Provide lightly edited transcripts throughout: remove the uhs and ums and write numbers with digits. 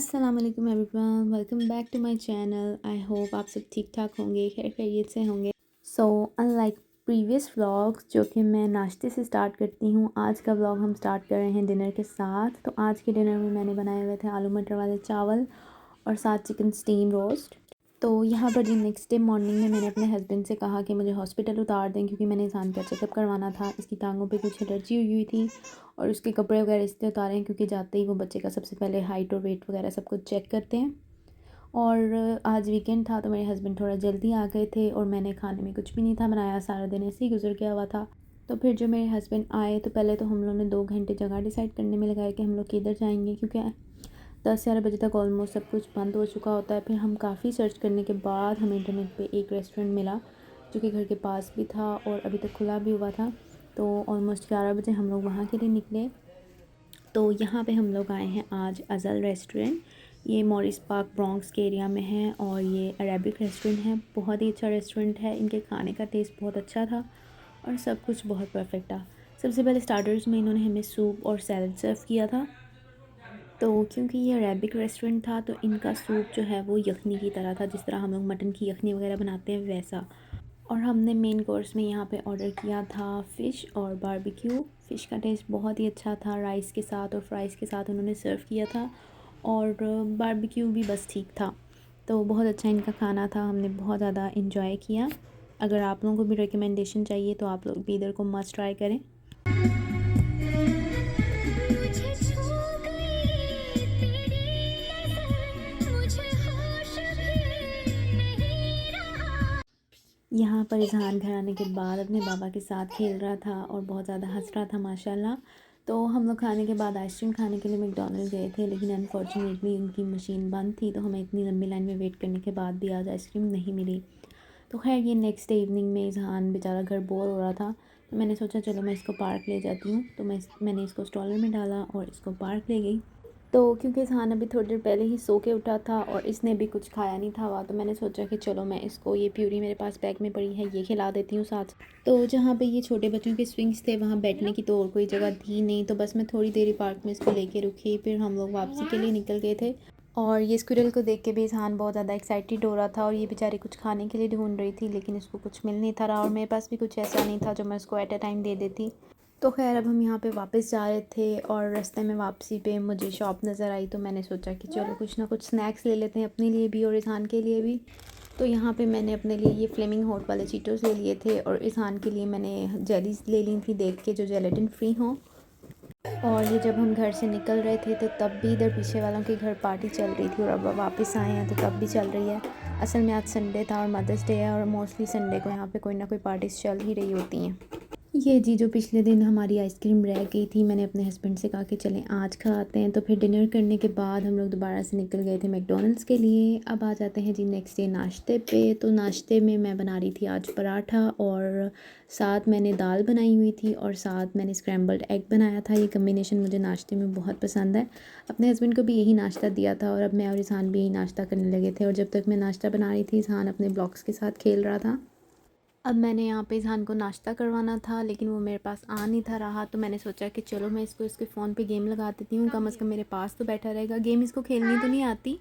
अस्सलाम वालेकुम everyone, welcome back to my channel. I hope आप सब ठीक ठाक होंगे, खैर खैरियत से होंगे। सो अनलाइक प्रीवियस व्लॉग्स जो कि मैं नाश्ते से स्टार्ट करती हूँ, आज का व्लॉग हम स्टार्ट कर रहे हैं डिनर के साथ। तो आज के डिनर में मैंने बनाए हुए थे आलू मटर वाले चावल और साथ चिकन स्टीम रोस्ट। तो यहाँ पर जी नेक्स्ट डे मॉर्निंग में मैंने अपने हस्बैंड से कहा कि मुझे हॉस्पिटल उतार दें, क्योंकि मैंने इंसान का चेकअप करवाना था। इसकी टांगों पे कुछ एलर्जी हुई थी और उसके कपड़े वगैरह इसलिए उतारे हैं क्योंकि जाते ही वो बच्चे का सबसे पहले हाइट और वेट वगैरह सब कुछ चेक करते हैं। और आज वीकेंड था तो मेरे हस्बैंड थोड़ा जल्दी आ गए थे और मैंने खाने में कुछ भी नहीं था बनाया, सारा दिन ऐसे ही गुजर गया हुआ था। तो फिर जब मेरे हस्बैंड आए तो पहले तो हम लोगों ने 2 घंटे जगह डिसाइड करने में लगाया कि हम लोग किधर जाएंगे, क्योंकि 10-11 बजे तक ऑलमोस्ट सब कुछ बंद हो चुका होता है। फिर हम काफ़ी सर्च करने के बाद हमें इंटरनेट पे एक रेस्टोरेंट मिला जो कि घर के पास भी था और अभी तक खुला भी हुआ था। तो ऑलमोस्ट 11 बजे हम लोग वहाँ के लिए निकले। तो यहाँ पे हम लोग आए हैं आज अज़ल रेस्टोरेंट। ये मॉरिस पार्क ब्रॉन्क्स के एरिया में है और ये अरेबिक रेस्टोरेंट है। बहुत ही अच्छा रेस्टोरेंट है, इनके खाने का टेस्ट बहुत अच्छा था और सब कुछ बहुत परफेक्ट था। सबसे पहले स्टार्टर्स में इन्होंने हमें सूप और सैलड सर्व किया था। तो क्योंकि ये अरेबिक रेस्टोरेंट था तो इनका सूप जो है वो यखनी की तरह था, जिस तरह हम लोग मटन की यखनी वगैरह बनाते हैं वैसा। और हमने मेन कोर्स में यहाँ पे ऑर्डर किया था फ़िश और बारबेक्यू। फ़िश का टेस्ट बहुत ही अच्छा था, राइस के साथ और फ्राइज़ के साथ उन्होंने सर्व किया था। और बारबेक्यू भी बस ठीक था। तो बहुत अच्छा इनका खाना था, हमने बहुत ज़्यादा इंजॉय किया। अगर आप लोगों को भी रिकमेंडेशन चाहिए तो आप लोग भी इधर को मस्ट ट्राई करें। यहाँ पर इज़हान घर आने के बाद अपने बाबा के साथ खेल रहा था और बहुत ज़्यादा हंस रहा था माशाल्लाह। तो हम लोग खाने के बाद आइसक्रीम खाने के लिए मैकडॉनल्ड गए थे, लेकिन अनफॉर्चुनेटली उनकी मशीन बंद थी तो हमें इतनी लंबी लाइन में वेट करने के बाद भी आज आइसक्रीम नहीं मिली। तो खैर ये नेक्स्ट डे इवनिंग में इज़हान बेचारा घर बोर हो रहा था तो मैंने सोचा चलो मैं इसको पार्क ले जाती हूँ। तो मैंने इसको स्ट्रॉलर में डाला और इसको पार्क ले गई। तो क्योंकि इज़हान अभी थोड़ी देर पहले ही सो के उठा था और इसने भी कुछ खाया नहीं था, तो मैंने सोचा कि चलो मैं इसको ये प्यूरी मेरे पास बैग में पड़ी है ये खिला देती हूँ साथ। तो जहाँ पे ये छोटे बच्चों के स्विंग्स थे वहाँ बैठने की तो और कोई जगह थी नहीं, तो बस मैं थोड़ी देर ही पार्क में इसको लेके रुकी। फिर हम लोग वापसी के लिए निकल गए थे और ये स्क्विरल को देख के भी इज़हान बहुत ज़्यादा एक्साइटेड हो रहा था और ये बेचारी कुछ खाने के लिए ढूंढ रही थी, लेकिन इसको कुछ मिल नहीं था रहा और मेरे पास भी कुछ ऐसा नहीं था जो मैं उसको एट अ टाइम दे देती। तो खैर अब हम यहाँ पे वापस जा रहे थे और रास्ते में वापसी पे मुझे शॉप नज़र आई तो मैंने सोचा कि चलो कुछ ना कुछ स्नैक्स ले लेते हैं अपने लिए भी और इज़हान के लिए भी। तो यहाँ पे मैंने अपने लिए ये फ्लेमिंग हॉट वाले चीटोस ले लिए थे और इज़हान के लिए मैंने जेलीज ले ली थी देख के जो जेलेटिन फ्री हों। और ये जब हम घर से निकल रहे थे तो तब भी इधर पीछे वालों के घर पार्टी चल रही थी और अब वापस आए हैं तो तब भी चल रही है। असल में आज संडे था और मदर्स डे है और मोस्टली संडे को यहाँ पे कोई ना कोई पार्टीज चल ही रही होती हैं। ये जी जो पिछले दिन हमारी आइसक्रीम रह गई थी, मैंने अपने हस्बैंड से कहा कि चलें आज खाते हैं। तो फिर डिनर करने के बाद हम लोग दोबारा से निकल गए थे मैकडॉनल्ड्स के लिए। अब आ जाते हैं जी नेक्स्ट डे नाश्ते पे। तो नाश्ते में मैं बना रही थी आज पराठा और साथ मैंने दाल बनाई हुई थी और साथ मैंने स्क्रैम्बल्ड एग बनाया था। ये कम्बिनेशन मुझे नाश्ते में बहुत पसंद है। अपने हस्बैंड को भी यही नाश्ता दिया था और अब मैं और इज़हान भी यही नाश्ता करने लगे थे। और जब तक मैं नाश्ता बना रही थी इज़हान अपने ब्लॉक्स के साथ खेल रहा था। अब मैंने यहाँ पे इज़हान को नाश्ता करवाना था लेकिन वो मेरे पास आ नहीं था रहा, तो मैंने सोचा कि चलो मैं इसको इसके फ़ोन पे गेम लगा देती हूँ, कम अज़ कम मेरे पास तो बैठा रहेगा। गेम इसको खेलनी तो नहीं आती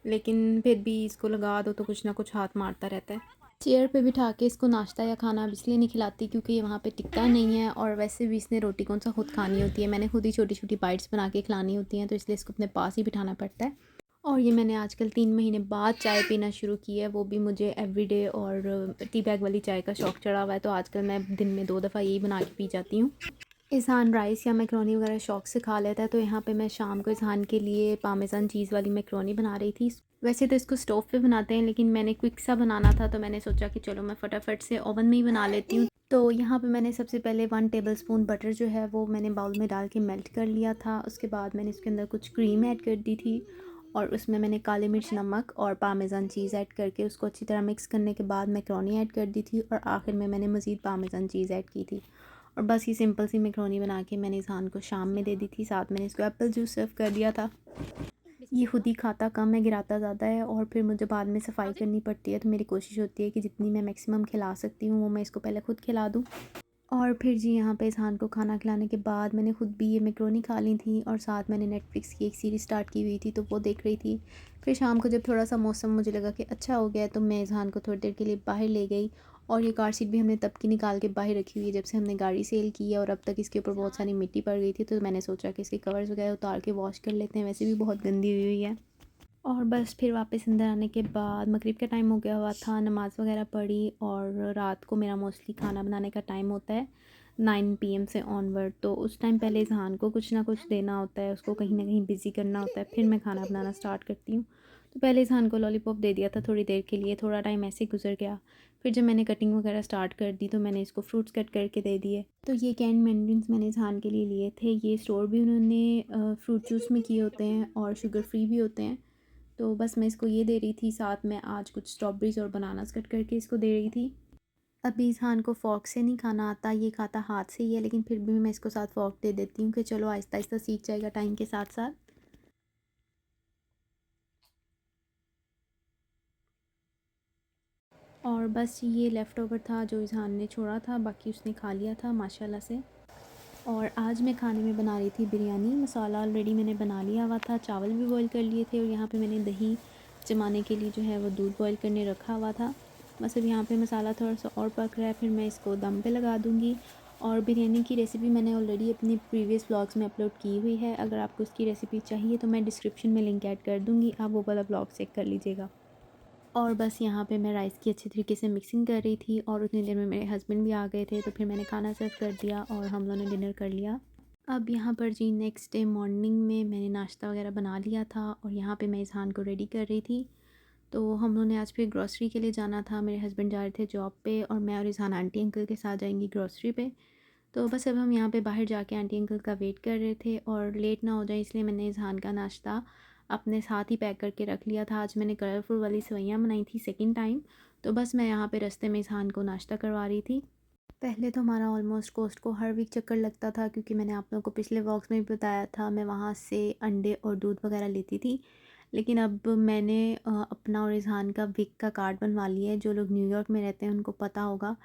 लेकिन फिर भी इसको लगा दो तो कुछ ना कुछ हाथ मारता रहता है। चेयर पे बिठा के इसको नाश्ता या खाना अब इसलिए नहीं खिलाती क्योंकि ये वहाँ पे टिकता नहीं है और वैसे भी इसने रोटी कौन सा खुद खानी होती है, मैंने खुद ही छोटी छोटी बाइट्स बना के खिलानी होती हैं, तो इसलिए इसको अपने पास ही बिठाना पड़ता है। और ये मैंने आजकल 3 महीने बाद चाय पीना शुरू की है, वो भी मुझे एवरीडे और टी बैग वाली चाय का शौक़ चढ़ा हुआ है। तो आजकल मैं दिन में 2 दफ़ा यही बना के पी जाती हूँ। इज़हान राइस या मैक्रोनी वगैरह शौक़ से खा लेता है, तो यहाँ पे मैं शाम को इज़हान के लिए पामेज़ान चीज़ वाली मैक्रोनी बना रही थी। वैसे तो इसको स्टोव पे बनाते हैं लेकिन मैंने क्विक सा बनाना था तो मैंने सोचा कि चलो मैं फटाफट से ओवन में ही बना लेती हूँ। तो यहाँ पे मैंने सबसे पहले 1 टेबलस्पून बटर जो है वो मैंने बाउल में डाल के मेल्ट कर लिया था। उसके बाद मैंने इसके अंदर कुछ क्रीम ऐड कर दी थी और उसमें मैंने काली मिर्च, नमक और पामेज़ान चीज़ ऐड करके उसको अच्छी तरह मिक्स करने के बाद मैक्रोनी ऐड कर दी थी और आखिर में मैंने मज़ीद पामेज़ान चीज़ ऐड की थी। और बस ये सिंपल सी मैक्रोनी बना के मैंने इज़हान को शाम में दे दी थी, साथ मैंने इसको एप्पल जूस सर्व कर दिया था। ये खुद ही खाता कम है, गिराता ज़्यादा है और फिर मुझे बाद में सफाई करनी पड़ती है, तो मेरी कोशिश होती है कि जितनी मैं मैक्सिमम खिला सकती हूँ वो मैं इसको पहले खुद खिला दूँ। और फिर जी यहाँ पे इज़हान को खाना खिलाने के बाद मैंने ख़ुद भी ये मैकरोनी खा ली थी और साथ मैंने नेटफ्लिक्स की एक सीरीज़ स्टार्ट की हुई थी तो वो देख रही थी। फिर शाम को जब थोड़ा सा मौसम मुझे लगा कि अच्छा हो गया तो मैं इज़हान को थोड़ी देर के लिए बाहर ले गई। और ये कार सीट भी हमने तब की निकाल के बाहर रखी हुई है जब से हमने गाड़ी सेल की है, और अब तक इसके ऊपर बहुत सारी मिट्टी पड़ गई थी तो मैंने सोचा कि इसके कवर्स वगैरह उतार के वॉश कर लेते हैं, वैसे भी बहुत गंदी हुई हुई है। और बस फिर वापस अंदर आने के बाद मगरिब का टाइम हो गया हुआ था, नमाज़ वगैरह पढ़ी, और रात को मेरा मोस्टली खाना बनाने का टाइम होता है 9 PM से ऑनवर्ड। तो उस टाइम पहले इज़हान को कुछ ना कुछ देना होता है, उसको कहीं ना कहीं बिज़ी करना होता है, फिर मैं खाना बनाना स्टार्ट करती हूँ। तो पहले इज़हान को लॉलीपॉप दे दिया था थोड़ी देर के लिए, थोड़ा टाइम ऐसे ही गुजर गया। फिर जब मैंने कटिंग वगैरह स्टार्ट कर दी तो मैंने इसको फ्रूट्स कट करके दे दिए। तो ये कैंड मैंडरिन्स मैंने इज़हान के लिए लिए थे, ये स्टोर भी उन्होंने फ्रूट जूस में किए होते हैं और शुगर फ्री भी होते हैं। तो बस मैं इसको ये दे रही थी, साथ में आज कुछ स्ट्रॉबेरीज़ और बनानास कट करके इसको दे रही थी। अभी इज़हान को फ़ॉर्क से नहीं खाना आता, ये खाता हाथ से ही है, लेकिन फिर भी मैं इसको साथ फ़ॉर्क दे देती हूँ कि चलो आहिस्ता आहिस्ता सीख जाएगा टाइम के साथ साथ। और बस ये लेफ़्ट ओवर था जो इज़हान ने छोड़ा था, बाकी उसने खा लिया था माशाल्लाह से। और आज मैं खाने में बना रही थी बिरयानी। मसाला ऑलरेडी मैंने बना लिया हुआ था, चावल भी बॉईल कर लिए थे, और यहाँ पे मैंने दही जमाने के लिए जो है वो दूध बॉईल करने रखा हुआ था। बस अब यहाँ पे मसाला थोड़ा सा और पक रहा है, फिर मैं इसको दम पे लगा दूँगी। और बिरयानी की रेसिपी मैंने ऑलरेडी अपने प्रीवियस व्लॉग्स में अपलोड की हुई है, अगर आपको उसकी रेसिपी चाहिए तो मैं डिस्क्रिप्शन में लिंक ऐड कर दूँगी, आप वो वाला व्लॉग चेक कर लीजिएगा। और बस यहाँ पे मैं राइस की अच्छी तरीके से मिक्सिंग कर रही थी, और उतनी देर में मेरे हस्बैंड भी आ गए थे, तो फिर मैंने खाना सर्व कर दिया और हम लोगों ने डिनर कर लिया। अब यहाँ पर जी नेक्स्ट डे मॉर्निंग में मैंने नाश्ता वगैरह बना लिया था, और यहाँ पे मैं इज़हान को रेडी कर रही थी। तो हम लोगों ने आज फिर ग्रॉसरी के लिए जाना था, मेरे हस्बैंड जा रहे थे जॉब पे, और मैं और इज़हान आंटी अंकल के साथ जाएंगी ग्रॉसरी पे। तो बस अब हम यहाँ पे बाहर जाके आंटी अंकल का वेट कर रहे थे, और लेट ना हो जाए इसलिए मैंने इज़हान का नाश्ता अपने साथ ही पैक करके रख लिया था। आज मैंने कलरफुल वाली सेवइयाँ बनाई थी सेकंड टाइम, तो बस मैं यहाँ पे रास्ते में इज़हान को नाश्ता करवा रही थी। पहले तो हमारा ऑलमोस्ट कोस्ट को हर वीक चक्कर लगता था, क्योंकि मैंने आप लोगों को पिछले व्लॉग्स में भी बताया था मैं वहाँ से अंडे और दूध वगैरह लेती थी। लेकिन अब मैंने अपना और इज़हान का विक का कार्ड बनवा लिया है। जो लोग न्यूयॉर्क में रहते हैं उनको पता होगा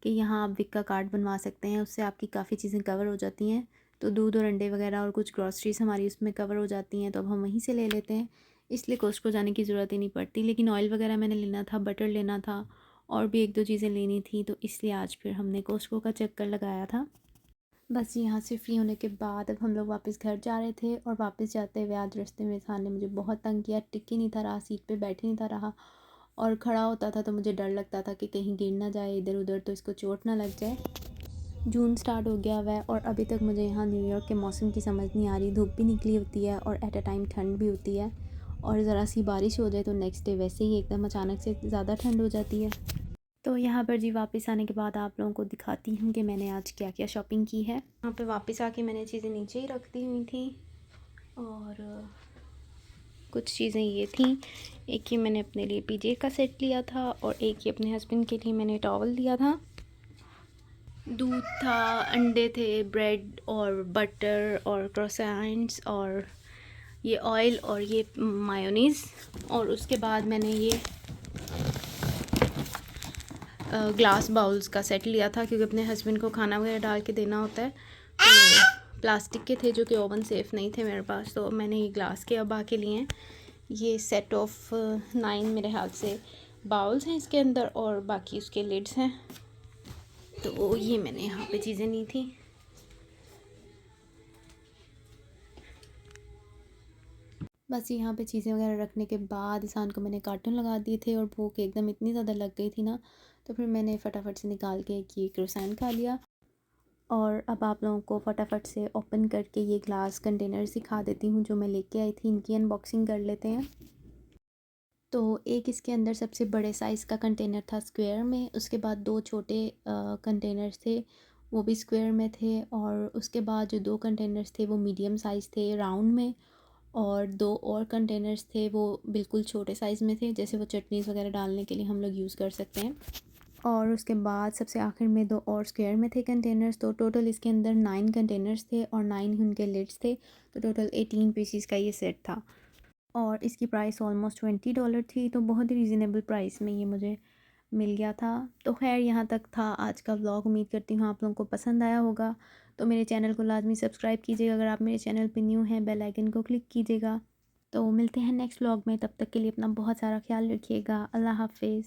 कि यहाँ आप विक का कार्ड बनवा सकते हैं, उससे आपकी काफ़ी चीज़ें कवर हो जाती हैं। तो दूध और अंडे वगैरह और कुछ ग्रॉसरीज हमारी उसमें कवर हो जाती हैं, तो अब हम वहीं से ले लेते हैं, इसलिए कोस्टको जाने की ज़रूरत ही नहीं पड़ती। लेकिन ऑयल वगैरह मैंने लेना था, बटर लेना था, और भी एक दो चीज़ें लेनी थी, तो इसलिए आज फिर हमने कोस्टको का चक्कर लगाया था। बस यहाँ से फ्री होने के बाद अब हम लोग वापस घर जा रहे थे, और वापस जाते हुए आज रास्ते में इज़हान ने मुझे बहुत तंग किया, टिक ही नहीं था रहा, सीट पे बैठ ही नहीं था रहा, और खड़ा होता था तो मुझे डर लगता था कि कहीं गिर ना जाए इधर उधर, तो इसको चोट ना लग जाए। जून स्टार्ट हो गया हुआ है, और अभी तक मुझे यहाँ न्यूयॉर्क के मौसम की समझ नहीं आ रही। धूप भी निकली होती है और एट अ टाइम ठंड भी होती है, और ज़रा सी बारिश हो जाए तो नेक्स्ट डे वैसे ही एकदम अचानक से ज़्यादा ठंड हो जाती है। तो यहाँ पर जी वापस आने के बाद आप लोगों को दिखाती हूँ कि मैंने आज क्या क्या शॉपिंग की है। यहाँ पे वापस आके मैंने चीज़ें नीचे ही रख दी हुई थी, और कुछ चीज़ें ये थी, एक ही मैंने अपने लिए पीजे का सेट लिया था, और एक ही अपने हस्बैंड के लिए मैंने टॉवल लिया था। दूध था, अंडे थे, ब्रेड और बटर और क्रोसेंट्स, और ये ऑयल और ये मायोनीज़। और उसके बाद मैंने ये ग्लास बाउल्स का सेट लिया था, क्योंकि अपने हस्बैंड को खाना वगैरह डाल के देना होता है। तो प्लास्टिक के थे जो कि ओवन सेफ़ नहीं थे मेरे पास, तो मैंने ये ग्लास के अब आके लिए हैं। ये सेट ऑफ 9 मेरे हाथ से बाउल्स हैं इसके अंदर, और बाकी उसके लिड्स हैं। तो ये मैंने यहाँ पे चीज़ें ली थी। बस यहाँ पे चीज़ें वगैरह रखने के बाद इज़हान को मैंने कार्टून लगा दिए थे, और भूख एकदम इतनी ज़्यादा लग गई थी ना, तो फिर मैंने फटाफट से निकाल के एक ये क्रोसेंट खा लिया। और अब आप लोगों को फटाफट से ओपन करके ये ग्लास कंटेनर्स दिखा देती हूँ जो मैं लेके आई थी, इनकी अनबॉक्सिंग कर लेते हैं। तो एक इसके अंदर सबसे बड़े साइज़ का कंटेनर था स्क्वायर में, उसके बाद दो छोटे कंटेनर्स थे वो भी स्क्वायर में थे, और उसके बाद जो दो कंटेनर्स थे वो मीडियम साइज़ थे राउंड में, और दो और कंटेनर्स थे वो बिल्कुल छोटे साइज़ में थे, जैसे वो चटनीज़ वगैरह डालने के लिए हम लोग यूज़ कर सकते हैं। और उसके बाद सबसे आखिर में दो और स्क्वायर में थे कंटेनर्स, तो टोटल इसके अंदर 9 कंटेनर्स थे और 9 ही उनके लिड्स थे, तो टोटल 18 पीसीस का ये सेट था। और इसकी प्राइस ऑलमोस्ट $20 थी, तो बहुत ही रीज़नेबल प्राइस में ये मुझे मिल गया था। तो खैर यहाँ तक था आज का व्लॉग। उम्मीद करती हूँ आप लोगों को पसंद आया होगा। तो मेरे चैनल को लाजमी सब्सक्राइब कीजिएगा। अगर आप मेरे चैनल पे न्यू हैं, बेल आइकन को क्लिक कीजिएगा। तो मिलते हैं नेक्स्ट व्लॉग में। तब तक के लिए अपना बहुत सारा ख्याल रखिएगा। अल्लाह हाफिज़।